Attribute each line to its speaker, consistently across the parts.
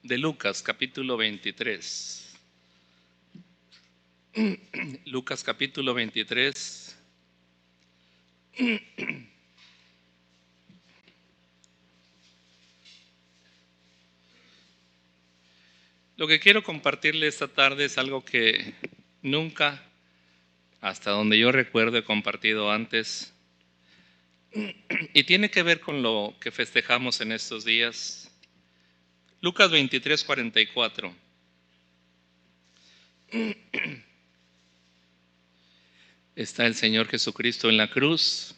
Speaker 1: de Lucas, capítulo 23. Lucas, capítulo 23. Lo que quiero compartirle esta tarde es algo que nunca, hasta donde yo recuerdo, he compartido antes. Y tiene que ver con lo que festejamos en estos días. Lucas 23, 44. Está el Señor Jesucristo en la cruz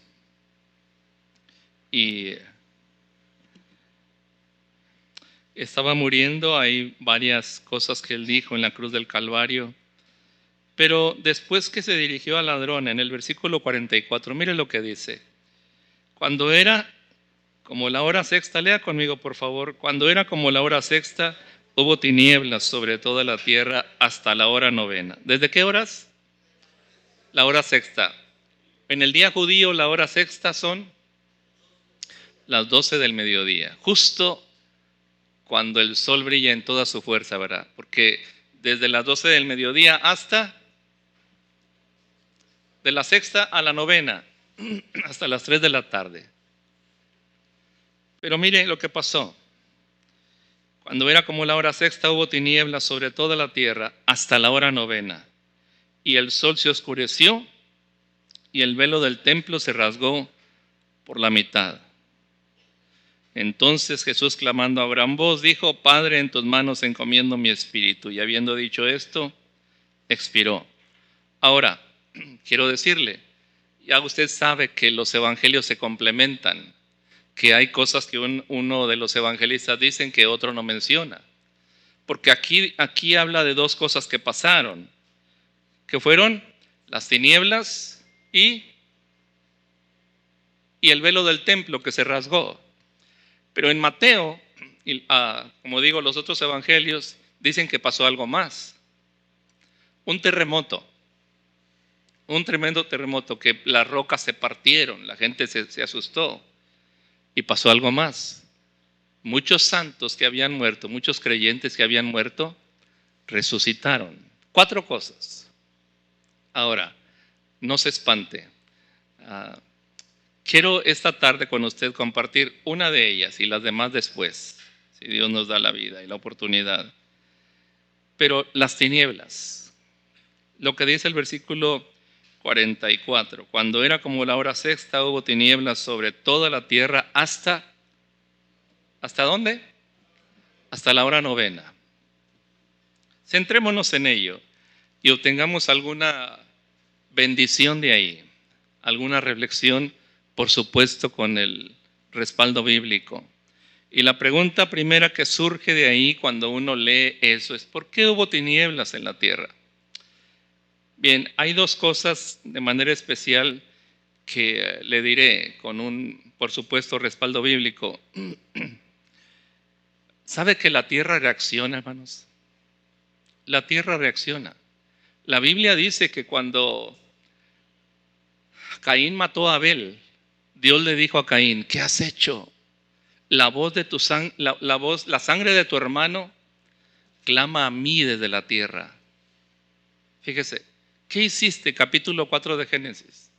Speaker 1: y estaba muriendo. Hay varias cosas que Él dijo en la cruz del Calvario. Pero después que se dirigió al ladrón, en el versículo 44, mire lo que dice. Cuando era como la hora sexta, lea conmigo por favor. Cuando era como la hora sexta, hubo tinieblas sobre toda la tierra hasta la hora novena. ¿Desde qué horas? La hora sexta. En el día judío la hora sexta son las 12 del mediodía. Justo cuando el sol brilla en toda su fuerza, ¿verdad? Porque desde las 12 del mediodía hasta de la sexta a la novena, hasta las 3 de la tarde. Pero miren lo que pasó. Cuando era como la hora sexta, hubo tinieblas sobre toda la tierra hasta la hora novena. Y el sol se oscureció y el velo del templo se rasgó por la mitad. Entonces Jesús, clamando a gran voz, dijo: Padre, en tus manos encomiendo mi espíritu. Y habiendo dicho esto, expiró. Ahora, quiero decirle, ya usted sabe que los evangelios se complementan, que hay cosas que uno de los evangelistas dicen que otro no menciona. Porque aquí habla de dos cosas que pasaron, que fueron las tinieblas y el velo del templo que se rasgó. Pero en Mateo, como digo, los otros evangelios dicen que pasó algo más. Un terremoto. Un tremendo terremoto, que las rocas se partieron, la gente se asustó. Y pasó algo más. Muchos santos que habían muerto, muchos creyentes que habían muerto, resucitaron. 4 cosas. Ahora, no se espante. Quiero esta tarde con usted compartir una de ellas y las demás después, si Dios nos da la vida y la oportunidad. Pero las tinieblas, lo que dice el versículo 44, cuando era como la hora sexta, hubo tinieblas sobre toda la tierra ¿hasta dónde? Hasta la hora novena. Centrémonos en ello y obtengamos alguna bendición de ahí, alguna reflexión, por supuesto, con el respaldo bíblico. Y la pregunta primera que surge de ahí cuando uno lee eso es: ¿por qué hubo tinieblas en la tierra? Bien, hay 2 cosas de manera especial que le diré con un, por supuesto, respaldo bíblico. ¿Sabe que la tierra reacciona, hermanos? La tierra reacciona. La Biblia dice que cuando Caín mató a Abel, Dios le dijo a Caín: ¿qué has hecho? La sangre de tu hermano clama a mí desde la tierra. Fíjese, ¿qué hiciste? Capítulo 4 de Génesis.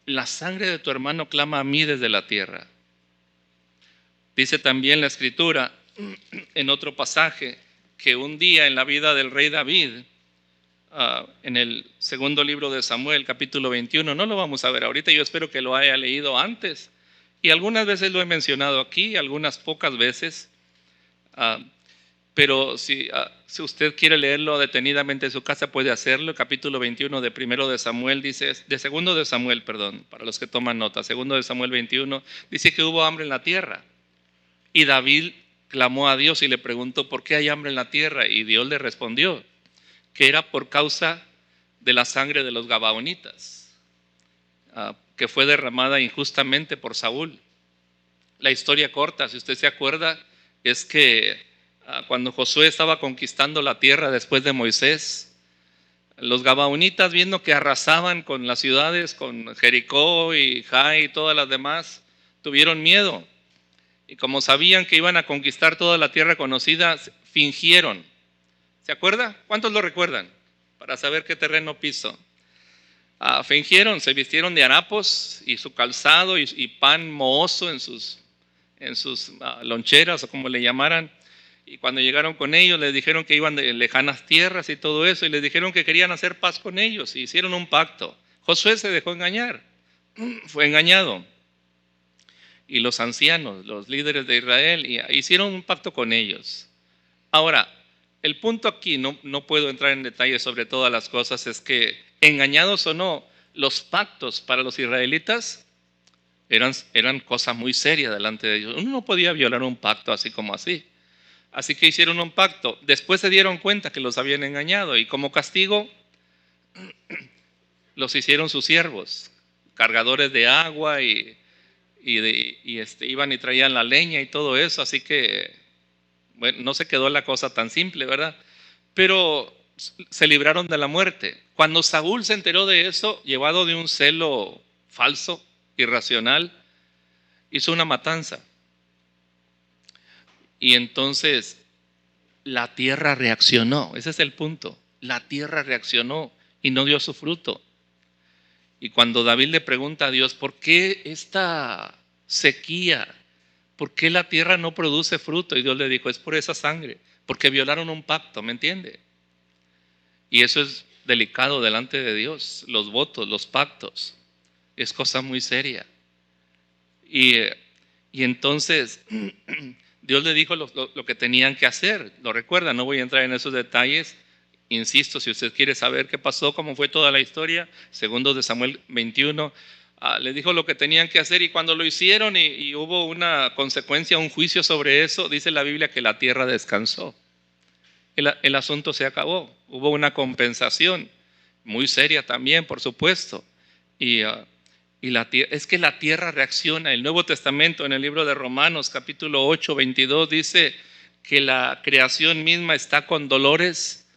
Speaker 1: La sangre de tu hermano clama a mí desde la tierra. Dice también la Escritura, en otro pasaje, que un día en la vida del rey David, en el segundo libro de Samuel, capítulo 21, no lo vamos a ver ahorita, yo espero que lo haya leído antes, y algunas veces lo he mencionado aquí, algunas pocas veces, pero si usted quiere leerlo detenidamente en su casa, puede hacerlo. Capítulo 21 de primero de Samuel dice, de segundo de Samuel, perdón, para los que toman nota, segundo de Samuel 21, dice que hubo hambre en la tierra. Y David clamó a Dios y le preguntó: ¿por qué hay hambre en la tierra? Y Dios le respondió que era por causa de la sangre de los gabaonitas, que fue derramada injustamente por Saúl. La historia corta, si usted se acuerda, es que cuando Josué estaba conquistando la tierra después de Moisés, los gabaonitas, viendo que arrasaban con las ciudades, con Jericó y Jai y todas las demás, tuvieron miedo. Y como sabían que iban a conquistar toda la tierra conocida, fingieron. ¿Se acuerda? ¿Cuántos lo recuerdan? Para saber qué terreno piso. Fingieron, se vistieron de harapos y su calzado y pan mohoso en sus loncheras o como le llamaran. Y cuando llegaron con ellos les dijeron que iban de lejanas tierras y todo eso, y les dijeron que querían hacer paz con ellos y hicieron un pacto. Josué se dejó engañar, fue engañado. Y los ancianos, los líderes de Israel, hicieron un pacto con ellos. Ahora, el punto aquí, no puedo entrar en detalle sobre todas las cosas, es que engañados o no, los pactos para los israelitas eran cosas muy serias delante de ellos. Uno no podía violar un pacto así como así. Así que hicieron un pacto. Después se dieron cuenta que los habían engañado y como castigo los hicieron sus siervos, cargadores de agua y iban y traían la leña y todo eso. Así que bueno, no se quedó la cosa tan simple, ¿verdad? Pero se libraron de la muerte. Cuando Saúl se enteró de eso, llevado de un celo falso, irracional, hizo una matanza. Y entonces la tierra reaccionó. Ese es el punto. La tierra reaccionó y no dio su fruto. Y cuando David le pregunta a Dios, ¿por qué esta sequía? ¿Por qué la tierra no produce fruto? Y Dios le dijo, es por esa sangre, porque violaron un pacto, ¿me entiende? Y eso es delicado delante de Dios, los votos, los pactos, es cosa muy seria. Y entonces Dios le dijo lo que tenían que hacer, lo recuerda, no voy a entrar en esos detalles. Insisto, si usted quiere saber qué pasó, cómo fue toda la historia, segundo de Samuel 21, le dijo lo que tenían que hacer y cuando lo hicieron y hubo una consecuencia, un juicio sobre eso, dice la Biblia que la tierra descansó. El asunto se acabó, hubo una compensación, muy seria también, por supuesto. Es que la tierra reacciona. El Nuevo Testamento en el libro de Romanos, capítulo 8, 22, dice que la creación misma está con dolores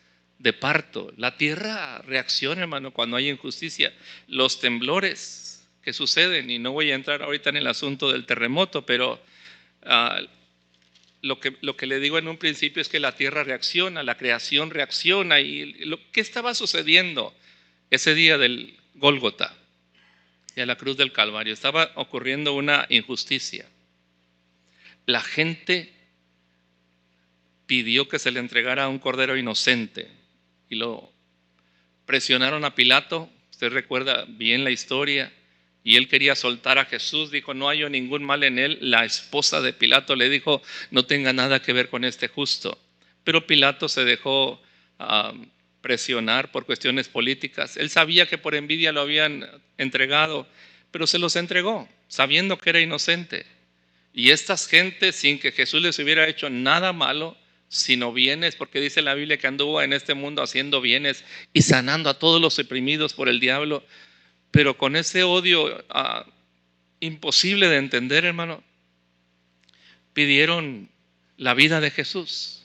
Speaker 1: de parto. La tierra reacciona, hermano, cuando hay injusticia. Los temblores que suceden, y no voy a entrar ahorita en el asunto del terremoto, pero lo que le digo en un principio es que la tierra reacciona, la creación reacciona. ¿Y qué estaba sucediendo ese día del Gólgota y a la cruz del Calvario? Estaba ocurriendo una injusticia. La gente pidió que se le entregara un cordero inocente y lo presionaron a Pilato. Usted recuerda bien la historia. Y él quería soltar a Jesús, dijo, no hallo ningún mal en él. La esposa de Pilato le dijo, no tenga nada que ver con este justo. Pero Pilato se dejó presionar por cuestiones políticas. Él sabía que por envidia lo habían entregado, pero se los entregó, sabiendo que era inocente. Y estas gentes, sin que Jesús les hubiera hecho nada malo, sino bienes, porque dice la Biblia que anduvo en este mundo haciendo bienes y sanando a todos los oprimidos por el diablo, pero con ese odio imposible de entender, hermano, pidieron la vida de Jesús.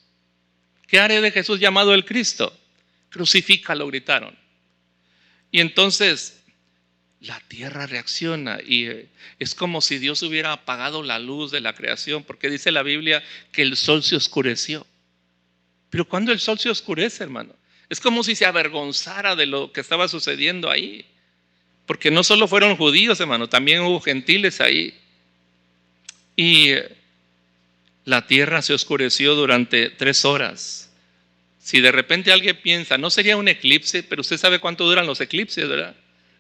Speaker 1: ¿Qué haré de Jesús llamado el Cristo? Crucifícalo, gritaron. Y entonces la tierra reacciona y es como si Dios hubiera apagado la luz de la creación, porque dice la Biblia que el sol se oscureció. Pero cuando el sol se oscurece, hermano, es como si se avergonzara de lo que estaba sucediendo ahí. Porque no solo fueron judíos, hermano, también hubo gentiles ahí. Y la tierra se oscureció durante 3 horas. Si de repente alguien piensa, no sería un eclipse, pero usted sabe cuánto duran los eclipses, ¿verdad?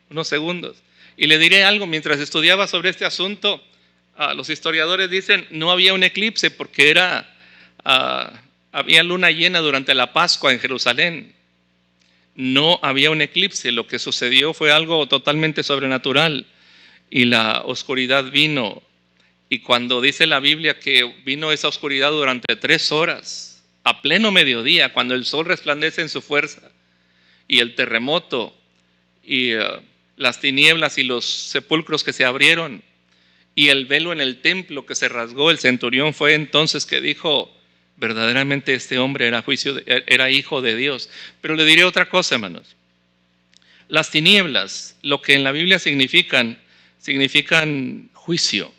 Speaker 1: Unos segundos. Y le diré algo, mientras estudiaba sobre este asunto, los historiadores dicen, no había un eclipse porque había luna llena durante la Pascua en Jerusalén. No había un eclipse, lo que sucedió fue algo totalmente sobrenatural y la oscuridad vino. Y cuando dice la Biblia que vino esa oscuridad durante 3 horas, a pleno mediodía, cuando el sol resplandece en su fuerza, y el terremoto, y las tinieblas y los sepulcros que se abrieron, y el velo en el templo que se rasgó, el centurión fue entonces que dijo, verdaderamente este hombre era hijo de Dios. Pero le diré otra cosa, hermanos. Las tinieblas, lo que en la Biblia significan juicio,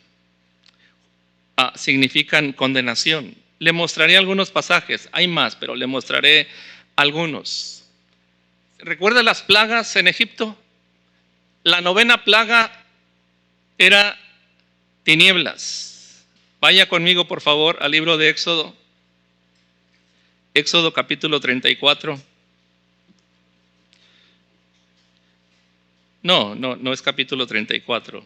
Speaker 1: significan condenación. le mostraré algunos pasajes. Hay más, pero le mostraré algunos. ¿Recuerda las plagas en Egipto? La 9ª plaga era tinieblas. Vaya conmigo, por favor, al libro de Éxodo. Éxodo capítulo 34. No es capítulo 34.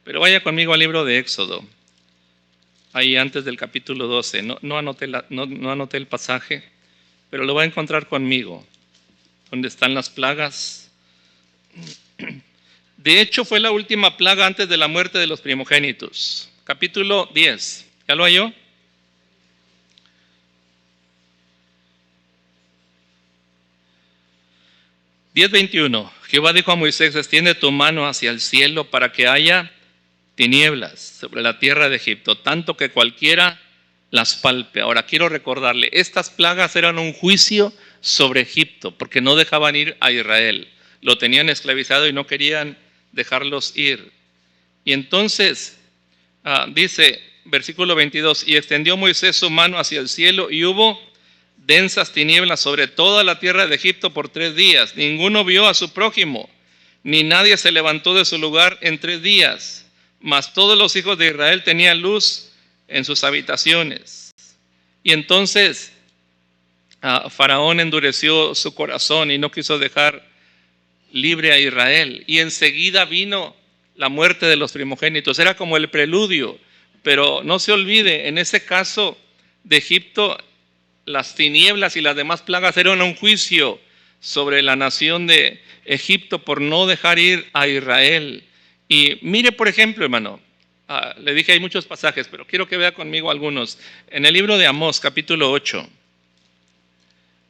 Speaker 1: Pero vaya conmigo al libro de Éxodo. Ahí antes del capítulo 12. No anoté el pasaje, pero lo va a encontrar conmigo. Donde están las plagas. De hecho, fue la última plaga antes de la muerte de los primogénitos. Capítulo 10. ¿Ya lo halló? (10:21) Jehová dijo a Moisés: extiende tu mano hacia el cielo para que haya tinieblas sobre la tierra de Egipto, tanto que cualquiera las palpe. Ahora quiero recordarle, estas plagas eran un juicio sobre Egipto, porque no dejaban ir a Israel. Lo tenían esclavizado y no querían dejarlos ir. Y entonces, dice, versículo 22, y extendió Moisés su mano hacia el cielo, y hubo densas tinieblas sobre toda la tierra de Egipto por 3 días. Ninguno vio a su prójimo, ni nadie se levantó de su lugar en 3 días. Mas todos los hijos de Israel tenían luz en sus habitaciones. Y entonces Faraón endureció su corazón y no quiso dejar libre a Israel. Y enseguida vino la muerte de los primogénitos. Era como el preludio. Pero no se olvide, en ese caso de Egipto, las tinieblas y las demás plagas eran un juicio sobre la nación de Egipto por no dejar ir a Israel. Y mire, por ejemplo, hermano, le dije hay muchos pasajes, pero quiero que vea conmigo algunos. En el libro de Amós, capítulo 8.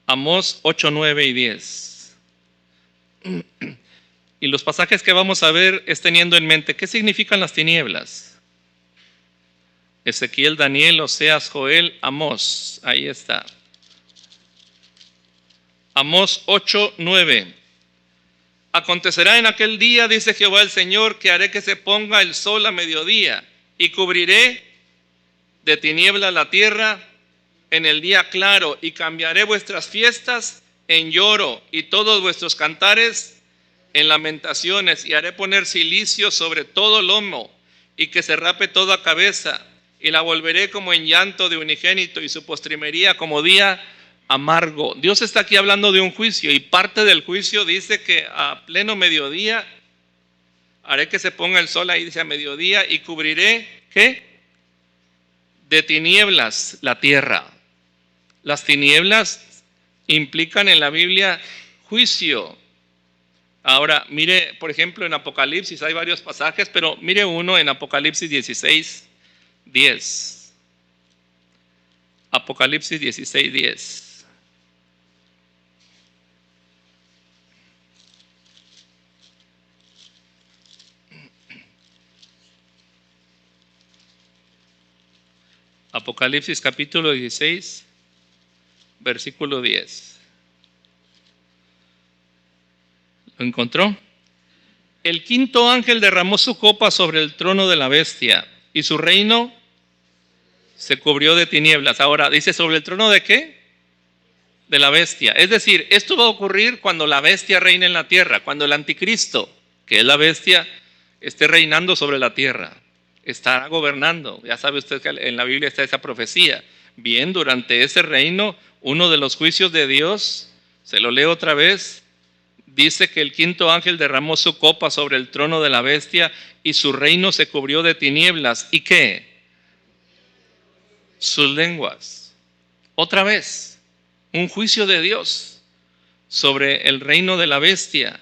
Speaker 1: Amós 8, 9 y 10. Y los pasajes que vamos a ver es teniendo en mente, ¿qué significan las tinieblas? Ezequiel, Daniel, Oseas, Joel, Amós. Ahí está. Amós 8, 9. Acontecerá en aquel día, dice Jehová el Señor, que haré que se ponga el sol a mediodía y cubriré de tiniebla la tierra en el día claro, y cambiaré vuestras fiestas en lloro y todos vuestros cantares en lamentaciones, y haré poner cilicio sobre todo lomo y que se rape toda cabeza, y la volveré como en llanto de unigénito y su postrimería como día amargo. Dios está aquí hablando de un juicio, y parte del juicio dice que a pleno mediodía haré que se ponga el sol, ahí dice a mediodía, y cubriré ¿qué? De tinieblas la tierra. Las tinieblas implican en la Biblia juicio. Ahora mire, por ejemplo, en Apocalipsis hay varios pasajes, pero mire uno en Apocalipsis 16, 10. Apocalipsis 16, 10. Apocalipsis capítulo 16, versículo 10. ¿Lo encontró? El quinto ángel derramó su copa sobre el trono de la bestia, y su reino se cubrió de tinieblas. Ahora, dice, ¿sobre el trono de qué? De la bestia. Es decir, esto va a ocurrir cuando la bestia reine en la tierra, cuando el anticristo, que es la bestia, esté reinando sobre la tierra. Estará gobernando. Ya sabe usted que en la Biblia está esa profecía. Bien, durante ese reino, uno de los juicios de Dios, se lo leo otra vez, dice que el quinto ángel derramó su copa sobre el trono de la bestia y su reino se cubrió de tinieblas. ¿Y qué? Sus lenguas. Otra vez, un juicio de Dios sobre el reino de la bestia.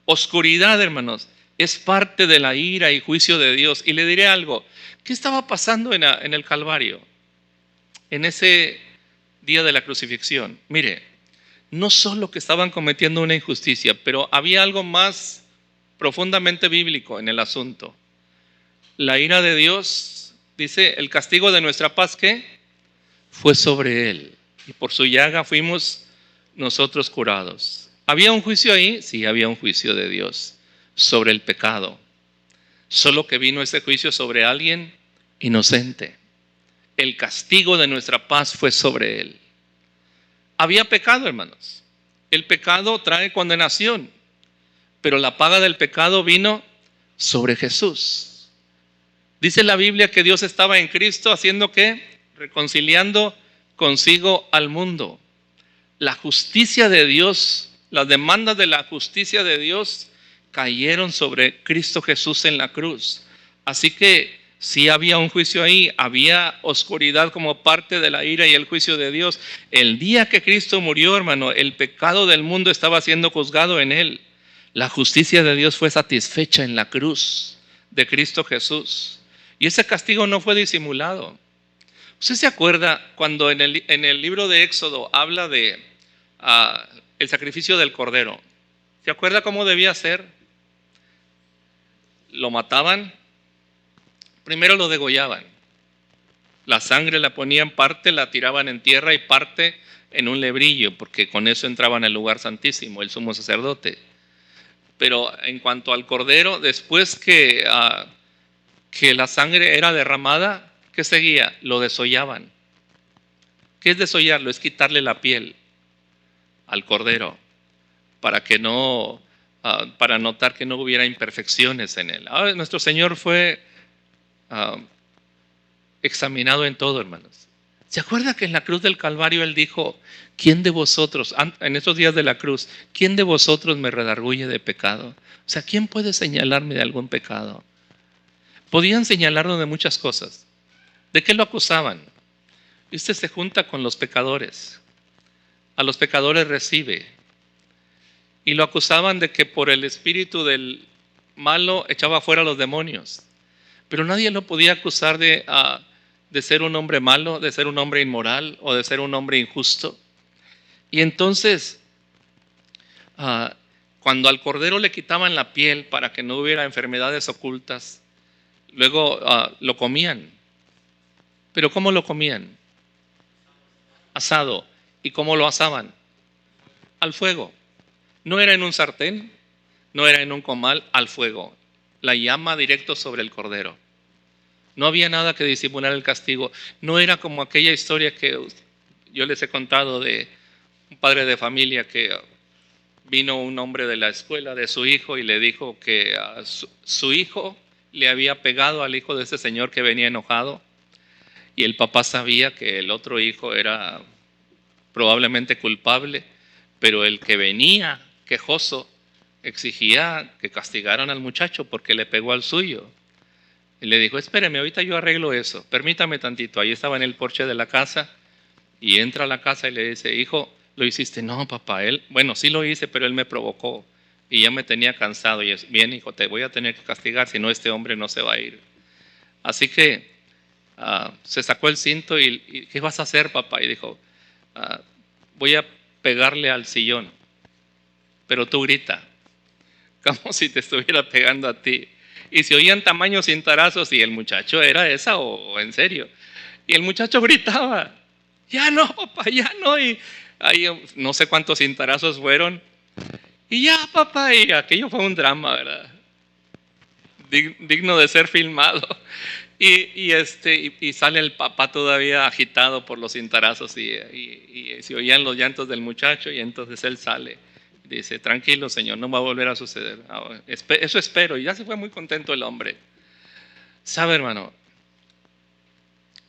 Speaker 1: Oscuridad, hermanos, es parte de la ira y juicio de Dios. Y le diré algo, ¿qué estaba pasando en el Calvario? En ese día de la crucifixión. Mire, no solo que estaban cometiendo una injusticia, pero había algo más profundamente bíblico en el asunto. La ira de Dios, dice, el castigo de nuestra paz, ¿qué? Fue sobre él, y por su llaga fuimos nosotros curados. ¿Había un juicio ahí? Sí, había un juicio de Dios sobre el pecado. Solo que vino ese juicio sobre alguien inocente. el castigo de nuestra paz fue sobre él. Había pecado, hermanos. El pecado trae condenación, pero la paga del pecado vino sobre Jesús. Dice la Biblia que Dios estaba en Cristo haciendo ¿qué? Reconciliando consigo al mundo. La justicia de Dios, las demandas de la justicia de Dios cayeron sobre Cristo Jesús en la cruz. Así que sí había un juicio ahí, había oscuridad como parte de la ira y el juicio de Dios. El día que Cristo murió, hermano, el pecado del mundo estaba siendo juzgado en él. La justicia de Dios fue satisfecha en la cruz de Cristo Jesús. Y ese castigo no fue disimulado. ¿Usted se acuerda cuando en el libro de Éxodo habla de el sacrificio del cordero? ¿Se acuerda cómo debía ser? Lo mataban, primero lo degollaban. La sangre la ponían parte, la tiraban en tierra y parte en un lebrillo, porque con eso entraban al lugar santísimo, el sumo sacerdote. Pero en cuanto al cordero, después que la sangre era derramada, ¿qué seguía? Lo desollaban. ¿Qué es desollarlo? Es quitarle la piel al cordero para que no, para notar que no hubiera imperfecciones en él. Ahora, nuestro Señor fue examinado en todo, hermanos. ¿Se acuerda que en la cruz del Calvario Él dijo, ¿quién de vosotros, en esos días de la cruz, quién de vosotros me redarguye de pecado? O sea, ¿quién puede señalarme de algún pecado? Podían señalarlo de muchas cosas. ¿De qué lo acusaban? Y usted se junta con los pecadores. A los pecadores recibe. Y lo acusaban de que por el espíritu del malo echaba fuera a los demonios. Pero nadie lo podía acusar de ser un hombre malo, de ser un hombre inmoral o de ser un hombre injusto. Y entonces, cuando al cordero le quitaban la piel para que no hubiera enfermedades ocultas, luego lo comían. ¿Pero cómo lo comían? Asado. ¿Y cómo lo asaban? Al fuego. No era en un sartén, no era en un comal, al fuego. La llama directo sobre el cordero. No había nada que disimular el castigo. No era como aquella historia que yo les he contado de un padre de familia que vino un hombre de la escuela de su hijo y le dijo que su hijo le había pegado al hijo de ese señor que venía enojado. Y el papá sabía que el otro hijo era probablemente culpable, pero el que venía quejoso exigía que castigaran al muchacho porque le pegó al suyo. Y le dijo, espéreme, ahorita yo arreglo eso, permítame tantito. Ahí estaba en el porche de la casa y entra a la casa y le dice, hijo, ¿lo hiciste? No, papá, bueno, sí lo hice, pero él me provocó y ya me tenía cansado. Y es, bien, hijo, te voy a tener que castigar, si no este hombre no se va a ir. Así que se sacó el cinto y ¿qué vas a hacer, papá? Y dijo, voy a pegarle al sillón, pero tú grita, como si te estuviera pegando a ti. Y se oían tamaños cintarazos y el muchacho era esa o en serio. Y el muchacho gritaba, ya no, papá, ya no. Y ahí no sé cuántos cintarazos fueron. Y ya, papá, y aquello fue un drama, ¿verdad? Digno de ser filmado. Y sale el papá todavía agitado por los cintarazos y se oían los llantos del muchacho y entonces él sale. Dice, tranquilo, señor, no va a volver a suceder. Eso espero. Y ya se fue muy contento el hombre. ¿Sabe, hermano?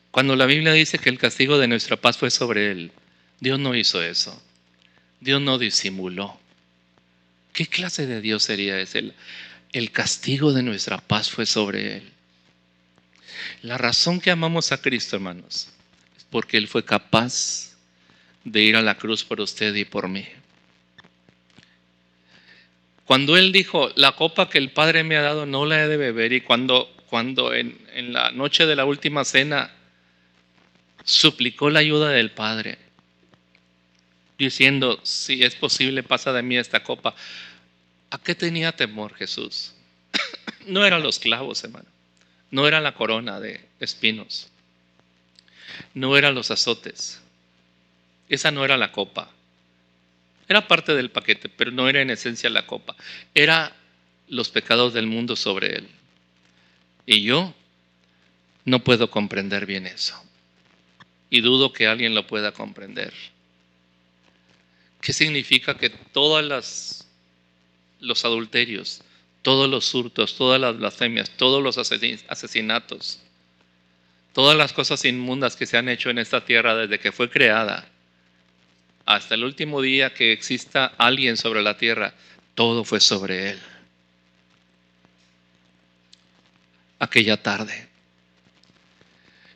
Speaker 1: Cuando la Biblia dice que el castigo de nuestra paz fue sobre él, Dios no hizo eso. Dios no disimuló. ¿Qué clase de Dios sería ese? El castigo de nuestra paz fue sobre él. La razón que amamos a Cristo, hermanos, es porque Él fue capaz de ir a la cruz por usted y por mí. Cuando Él dijo, la copa que el Padre me ha dado no la he de beber, y cuando en la noche de la última cena suplicó la ayuda del Padre, diciendo, si es posible, pasa de mí esta copa. ¿A qué tenía temor Jesús? No eran los clavos, hermano. No era la corona de espinos. No eran los azotes. Esa no era la copa. Era parte del paquete, pero no era en esencia la copa. Era los pecados del mundo sobre él. Y yo no puedo comprender bien eso. y dudo que alguien lo pueda comprender. ¿Qué significa que los adulterios, todos los hurtos, todas las blasfemias, todos los asesinatos, todas las cosas inmundas que se han hecho en esta tierra desde que fue creada hasta el último día que exista alguien sobre la tierra, todo fue sobre él? Aquella tarde.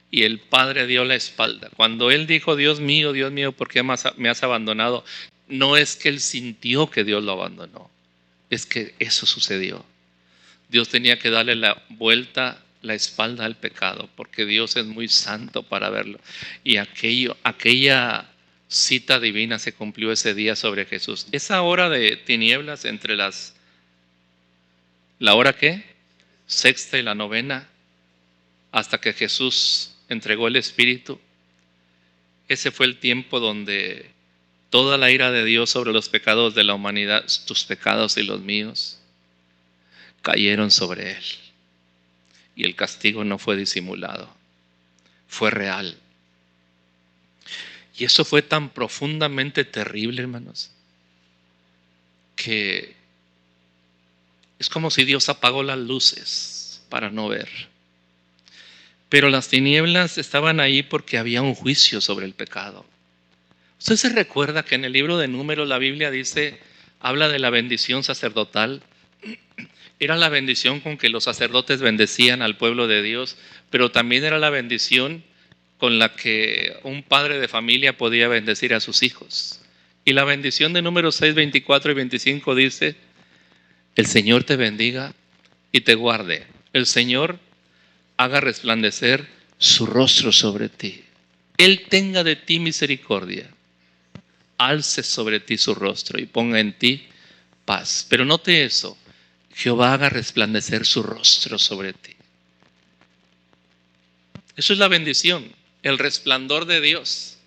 Speaker 1: Y el Padre dio la espalda. Cuando él dijo, Dios mío, ¿por qué me has abandonado? No es que él sintió que Dios lo abandonó, es que eso sucedió. Dios tenía que darle la vuelta, la espalda al pecado, porque Dios es muy santo para verlo. Y aquella cita divina se cumplió ese día sobre Jesús. Esa hora de tinieblas entre la hora ¿qué? Sexta y la novena, hasta que Jesús entregó el Espíritu. Ese fue el tiempo donde toda la ira de Dios sobre los pecados de la humanidad, tus pecados y los míos, cayeron sobre él. Y el castigo no fue disimulado, fue real. Y eso fue tan profundamente terrible, hermanos, que es como si Dios apagó las luces para no ver. Pero las tinieblas estaban ahí porque había un juicio sobre el pecado. ¿Usted se recuerda que en el libro de Números la Biblia habla de la bendición sacerdotal? Era la bendición con que los sacerdotes bendecían al pueblo de Dios, pero también era la bendición con la que un padre de familia podía bendecir a sus hijos. Y la bendición de Números 6, 24 y 25 dice: el Señor te bendiga y te guarde. El Señor haga resplandecer su rostro sobre ti. Él tenga de ti misericordia. Alce sobre ti su rostro y ponga en ti paz. Pero note eso: Jehová haga resplandecer su rostro sobre ti. Eso es la bendición, el resplandor de Dios.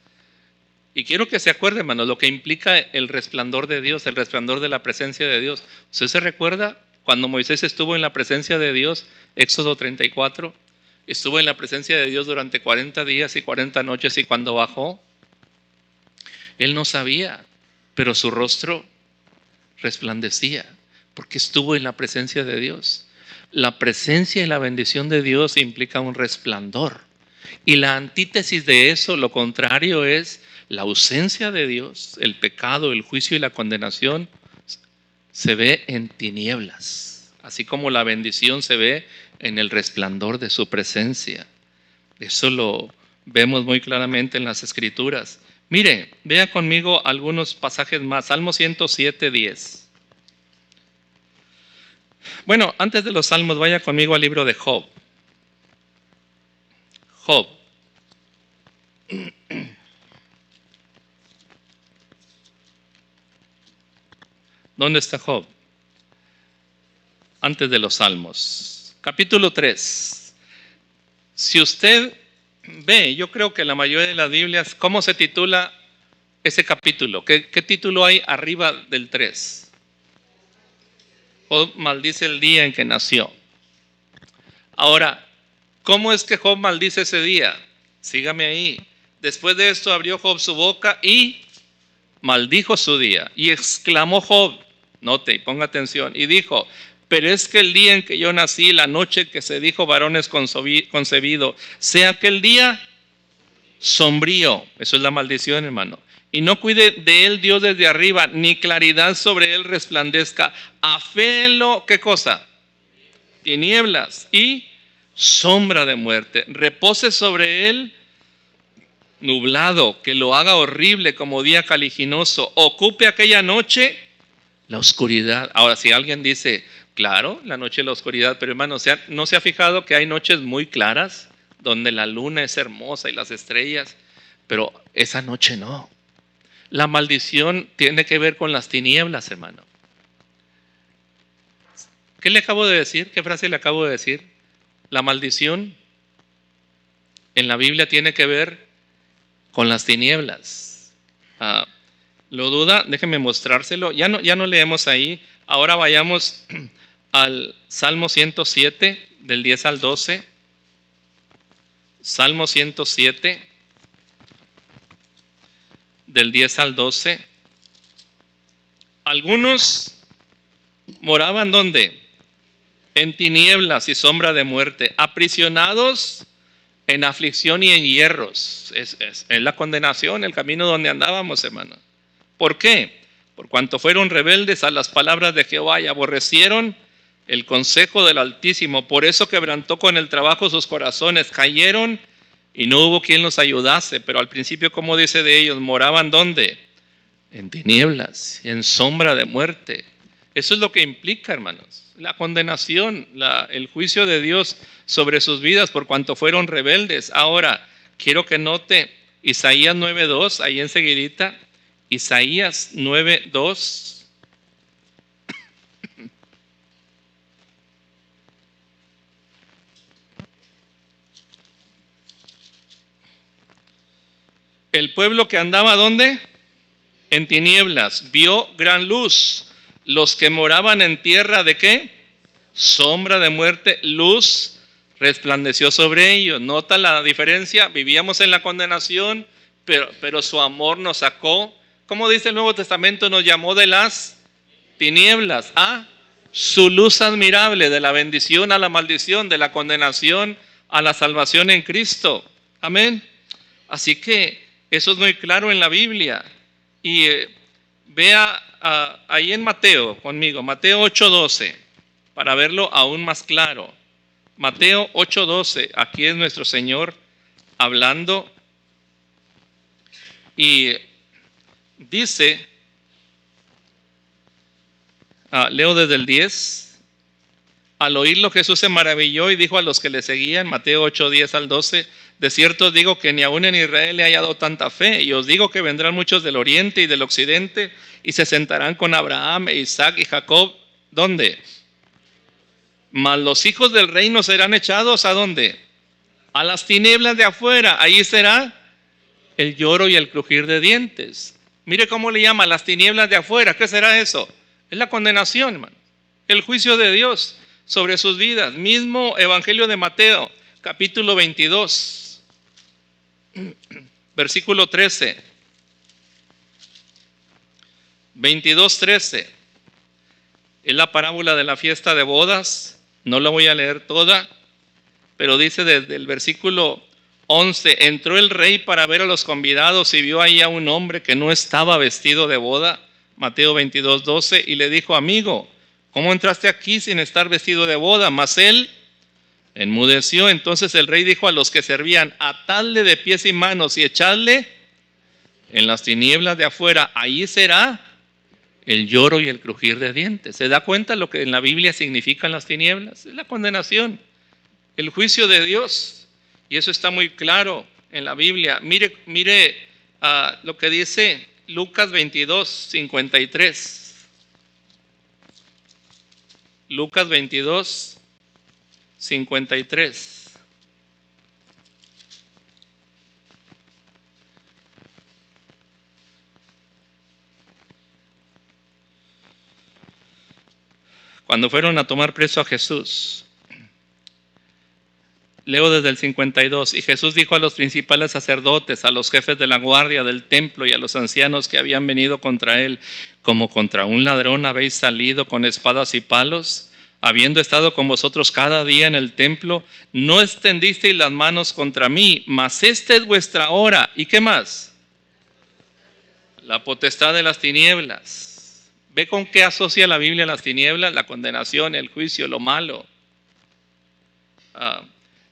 Speaker 1: Y quiero que se acuerde, hermano, lo que implica el resplandor de Dios, el resplandor de la presencia de Dios. ¿Usted se recuerda cuando Moisés estuvo en la presencia de Dios? Éxodo 34, estuvo en la presencia de Dios durante 40 días y 40 noches, y cuando bajó, él no sabía, pero su rostro resplandecía, porque estuvo en la presencia de Dios. La presencia y la bendición de Dios implica un resplandor. Y la antítesis de eso, lo contrario, es la ausencia de Dios, el pecado, el juicio y la condenación, se ve en tinieblas, así como la bendición se ve en el resplandor de su presencia. Eso lo vemos muy claramente en las Escrituras. Mire, vea conmigo algunos pasajes más. Salmo 107, 10. Bueno, antes de los salmos, vaya conmigo al libro de Job. Job. ¿Dónde está Job? Antes de los salmos. Capítulo 3. Si usted ve, yo creo que la mayoría de las Biblias, ¿cómo se titula ese capítulo? ¿Qué título hay arriba del 3? Job maldice el día en que nació. Ahora, ¿cómo es que Job maldice ese día? Sígame ahí. Después de esto abrió Job su boca y maldijo su día. Y exclamó Job, note y ponga atención, y dijo: pero es que el día en que yo nací, la noche que se dijo varón es concebido, sea aquel día sombrío. Eso es la maldición, hermano. Y no cuide de él Dios desde arriba, ni claridad sobre él resplandezca. Aféelo, ¿qué cosa? Tinieblas y sombra de muerte. Repose sobre él nublado, que lo haga horrible como día caliginoso. Ocupe aquella noche la oscuridad. Ahora, si alguien dice, claro, la noche es la oscuridad, pero hermano, ¿no se ha fijado que hay noches muy claras donde la luna es hermosa y las estrellas? Pero esa noche no. La maldición tiene que ver con las tinieblas, hermano. ¿Qué le acabo de decir? ¿Qué frase le acabo de decir? La maldición en la Biblia tiene que ver con las tinieblas. ¿Lo duda? Déjeme mostrárselo. Ya no leemos ahí. Ahora vayamos al Salmo 107, del 10 al 12. Salmo 107, del 10 al 12. Algunos moraban ¿dónde? En tinieblas y sombra de muerte, aprisionados en aflicción y en hierros. Es la condenación, el camino donde andábamos, hermano. ¿Por qué? Por cuanto fueron rebeldes a las palabras de Jehová y aborrecieron el consejo del Altísimo. Por eso quebrantó con el trabajo sus corazones. Cayeron y no hubo quien los ayudase. Pero al principio, como dice de ellos, moraban ¿dónde? En tinieblas, en sombra de muerte. Eso es lo que implica, hermanos, la condenación, el juicio de Dios sobre sus vidas por cuanto fueron rebeldes. Ahora, quiero que note Isaías 9:2, ahí enseguidita, Isaías 9:2. El pueblo que andaba ¿dónde? En tinieblas, vio gran luz. Los que moraban en tierra ¿de qué? Sombra de muerte, luz resplandeció sobre ellos. ¿Nota la diferencia? Vivíamos en la condenación, pero su amor nos sacó. ¿Cómo dice el Nuevo Testamento? Nos llamó de las tinieblas a su luz admirable, de la bendición a la maldición, de la condenación a la salvación en Cristo. Amén. Así que eso es muy claro en la Biblia. Y vea ahí en Mateo conmigo, Mateo 8:12, para verlo aún más claro. Mateo 8:12, aquí es nuestro Señor hablando y dice, leo desde el 10. Al oírlo Jesús se maravilló y dijo a los que le seguían, Mateo 8:10 al 12, de cierto os digo que ni aún en Israel he hallado tanta fe, y os digo que vendrán muchos del oriente y del occidente y se sentarán con Abraham, Isaac y Jacob. ¿Dónde? Mas los hijos del reino serán echados ¿a dónde? A las tinieblas de afuera. Ahí será el lloro y el crujir de dientes. Mire cómo le llama las tinieblas de afuera. ¿Qué será eso? Es la condenación, hermano. El juicio de Dios sobre sus vidas. Mismo Evangelio de Mateo, capítulo 22, versículo 13. 22:13. Es la parábola de la fiesta de bodas. No la voy a leer toda, pero dice desde el versículo 11: entró el rey para ver a los convidados y vio ahí a un hombre que no estaba vestido de boda. Mateo 22:12. Y le dijo: amigo, ¿cómo entraste aquí sin estar vestido de boda? Mas él enmudeció. Entonces el rey dijo a los que servían: atadle de pies y manos y echadle en las tinieblas de afuera. Ahí será el lloro y el crujir de dientes. ¿Se da cuenta lo que en la Biblia significan las tinieblas? Es la condenación, el juicio de Dios. Y eso está muy claro en la Biblia. Mire lo que dice Lucas 22:53. Lucas 22:53. Cuando fueron a tomar preso a Jesús, leo desde el 52, y Jesús dijo a los principales sacerdotes, a los jefes de la guardia del templo y a los ancianos que habían venido contra él, como contra un ladrón habéis salido con espadas y palos, habiendo estado con vosotros cada día en el templo, no extendisteis las manos contra mí, mas esta es vuestra hora. ¿Y qué más? La potestad de las tinieblas. ¿Ve con qué asocia la Biblia las tinieblas? La condenación, el juicio, lo malo.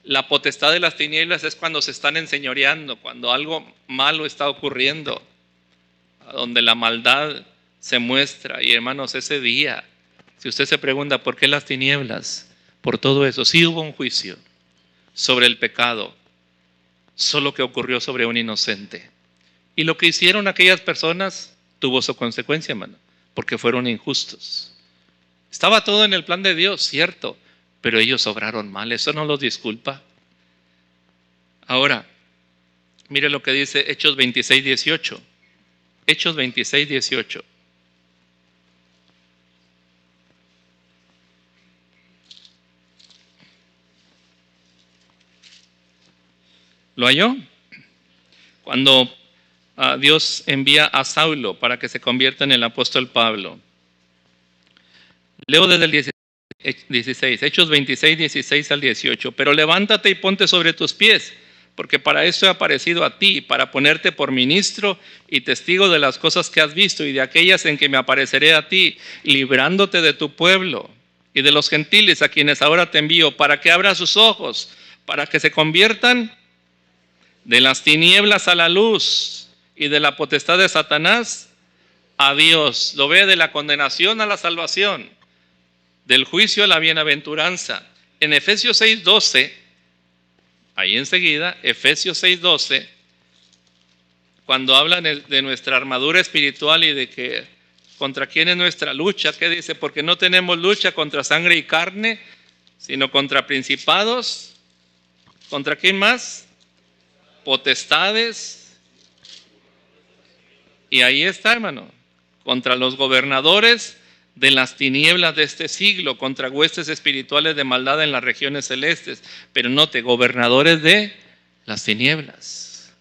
Speaker 1: La potestad de las tinieblas es cuando se están enseñoreando, cuando algo malo está ocurriendo, donde la maldad se muestra. Y hermanos, ese día, si usted se pregunta por qué las tinieblas, por todo eso, sí hubo un juicio sobre el pecado, solo que ocurrió sobre un inocente. Y lo que hicieron aquellas personas tuvo su consecuencia, hermano, porque fueron injustos. Estaba todo en el plan de Dios, cierto, pero ellos obraron mal. Eso no los disculpa. Ahora, mire lo que dice Hechos 26:18. Hechos 26:18. ¿Lo halló? Cuando Dios envía a Saulo para que se convierta en el apóstol Pablo. Leo desde el 16, Hechos 26, 16 al 18. Pero levántate y ponte sobre tus pies, porque para eso he aparecido a ti, para ponerte por ministro y testigo de las cosas que has visto y de aquellas en que me apareceré a ti, librándote de tu pueblo y de los gentiles a quienes ahora te envío, para que abras sus ojos, para que se conviertan de las tinieblas a la luz y de la potestad de Satanás a Dios. Lo ve de la condenación a la salvación, del juicio a la bienaventuranza. En Efesios 6:12, ahí enseguida, Efesios 6:12, cuando hablan de nuestra armadura espiritual y de que contra quién es nuestra lucha, ¿qué dice? Porque no tenemos lucha contra sangre y carne, sino contra principados. ¿Contra quién más? Potestades. Y ahí está, hermano, contra los gobernadores de las tinieblas de este siglo, contra huestes espirituales de maldad en las regiones celestes. Pero note, gobernadores de las tinieblas.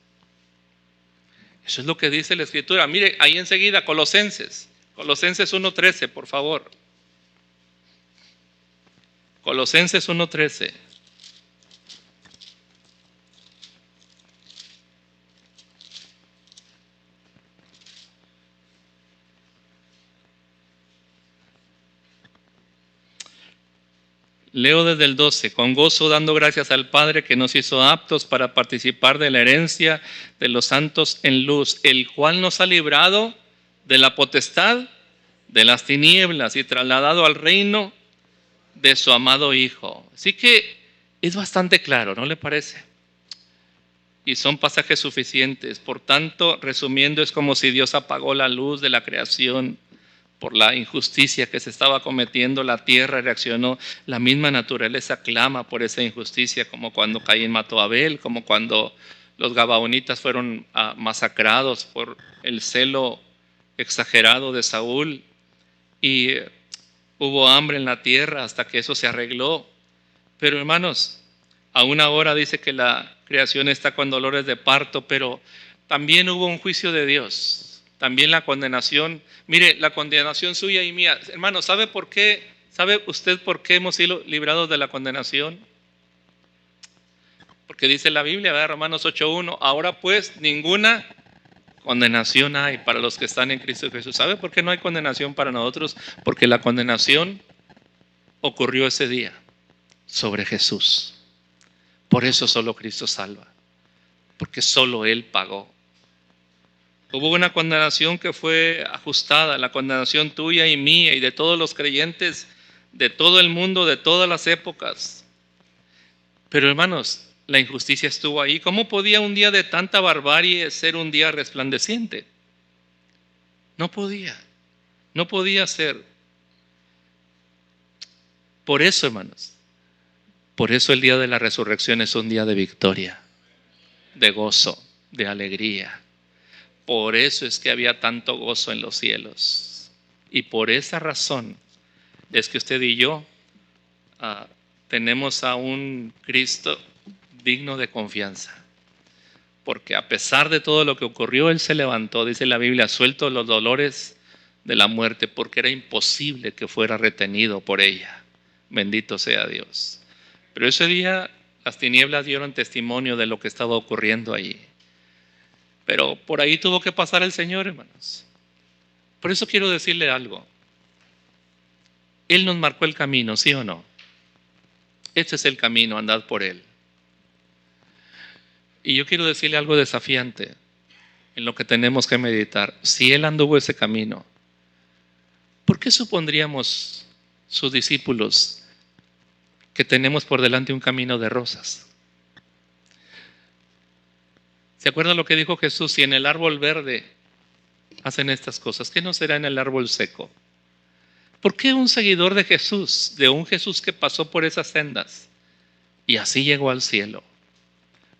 Speaker 1: Eso es lo que dice la Escritura. Mire, ahí enseguida, Colosenses 1:13, por favor. Colosenses 1:13. Leo desde el 12. Con gozo dando gracias al Padre que nos hizo aptos para participar de la herencia de los santos en luz, el cual nos ha librado de la potestad de las tinieblas y trasladado al reino de su amado Hijo. Así que es bastante claro, ¿no le parece? Y son pasajes suficientes. Por tanto, resumiendo, es como si Dios apagó la luz de la creación por la injusticia que se estaba cometiendo. La tierra reaccionó, la misma naturaleza clama por esa injusticia, como cuando Caín mató a Abel, como cuando los gabaonitas fueron masacrados por el celo exagerado de Saúl, y hubo hambre en la tierra hasta que eso se arregló. Pero hermanos, aún ahora dice que la creación está con dolores de parto, pero también hubo un juicio de Dios. También la condenación, mire, la condenación suya y mía. Hermano, ¿sabe por qué? ¿Sabe usted por qué hemos sido librados de la condenación? Porque dice la Biblia, ¿verdad? Romanos 8:1, ahora pues ninguna condenación hay para los que están en Cristo Jesús. ¿Sabe por qué no hay condenación para nosotros? Porque la condenación ocurrió ese día sobre Jesús. Por eso solo Cristo salva, porque solo Él pagó. Hubo una condenación que fue ajustada, la condenación tuya y mía y de todos los creyentes de todo el mundo, de todas las épocas. Pero hermanos, la injusticia estuvo ahí. ¿Cómo podía un día de tanta barbarie ser un día resplandeciente? No podía ser. Por eso, hermanos, por eso el día de la resurrección es un día de victoria, de gozo, de alegría. Por eso es que había tanto gozo en los cielos. Y por esa razón es que usted y yo tenemos a un Cristo digno de confianza. Porque a pesar de todo lo que ocurrió, Él se levantó, dice la Biblia, suelto los dolores de la muerte, porque era imposible que fuera retenido por ella. Bendito sea Dios. Pero ese día las tinieblas dieron testimonio de lo que estaba ocurriendo allí. Pero por ahí tuvo que pasar el Señor, hermanos. Por eso quiero decirle algo. Él nos marcó el camino, ¿sí o no? Este es el camino, andad por él. Y yo quiero decirle algo desafiante en lo que tenemos que meditar. Si Él anduvo ese camino, ¿por qué supondríamos sus discípulos que tenemos por delante un camino de rosas? ¿Se acuerdan lo que dijo Jesús? Si en el árbol verde hacen estas cosas, ¿qué no será en el árbol seco? ¿Por qué un seguidor de Jesús, de un Jesús que pasó por esas sendas y así llegó al cielo?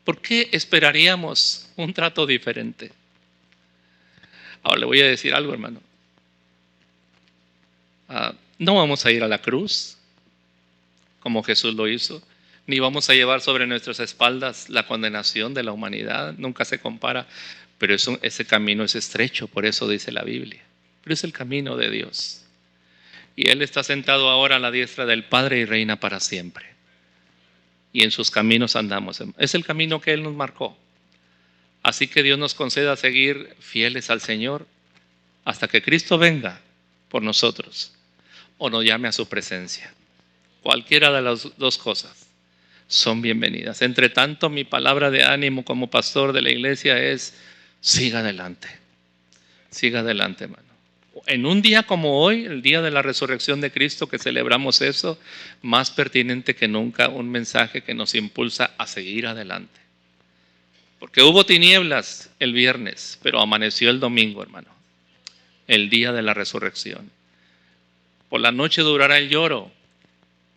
Speaker 1: ¿Por qué esperaríamos un trato diferente? Ahora le voy a decir algo, hermano. No vamos a ir a la cruz como Jesús lo hizo, ni vamos a llevar sobre nuestras espaldas la condenación de la humanidad, nunca se compara. Pero ese camino es estrecho, por eso dice la Biblia. Pero es el camino de Dios. Y Él está sentado ahora a la diestra del Padre y reina para siempre. Y en sus caminos andamos. Es el camino que Él nos marcó. Así que Dios nos conceda seguir fieles al Señor hasta que Cristo venga por nosotros o nos llame a su presencia. Cualquiera de las dos cosas son bienvenidas. Entre tanto, mi palabra de ánimo como pastor de la iglesia es: siga adelante. Siga adelante, hermano. En un día como hoy, el día de la resurrección de Cristo, que celebramos eso, más pertinente que nunca un mensaje que nos impulsa a seguir adelante. Porque hubo tinieblas el viernes, pero amaneció el domingo, hermano. El día de la resurrección. Por la noche durará el lloro,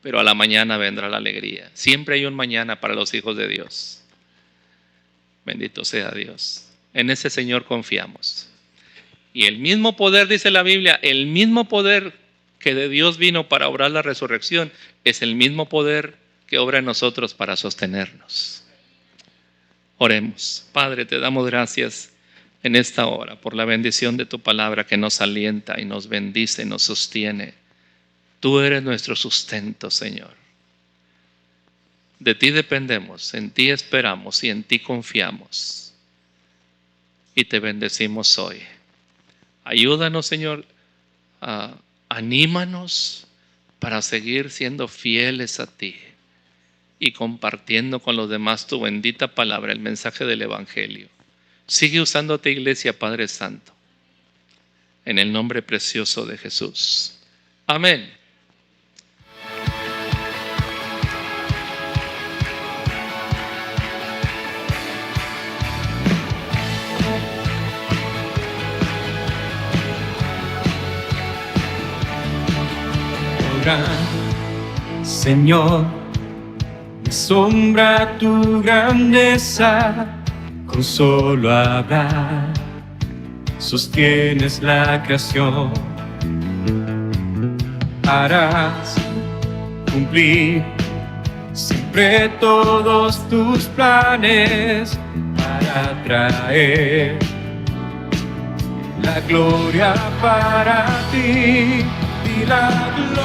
Speaker 1: pero a la mañana vendrá la alegría. Siempre hay un mañana para los hijos de Dios. Bendito sea Dios. En ese Señor confiamos. Y el mismo poder, dice la Biblia, el mismo poder que de Dios vino para obrar la resurrección, es el mismo poder que obra en nosotros para sostenernos. Oremos. Padre, te damos gracias en esta hora por la bendición de tu palabra que nos alienta y nos bendice y nos sostiene. Tú eres nuestro sustento, Señor. De ti dependemos, en ti esperamos y en ti confiamos. Y te bendecimos hoy. Ayúdanos, Señor, anímanos para seguir siendo fieles a ti y compartiendo con los demás tu bendita palabra, el mensaje del Evangelio. Sigue usando tu iglesia, Padre Santo, en el nombre precioso de Jesús. Amén.
Speaker 2: Señor, me asombra tu grandeza, con solo hablar sostienes la creación. Harás cumplir siempre todos tus planes para traer la gloria para ti y la gloria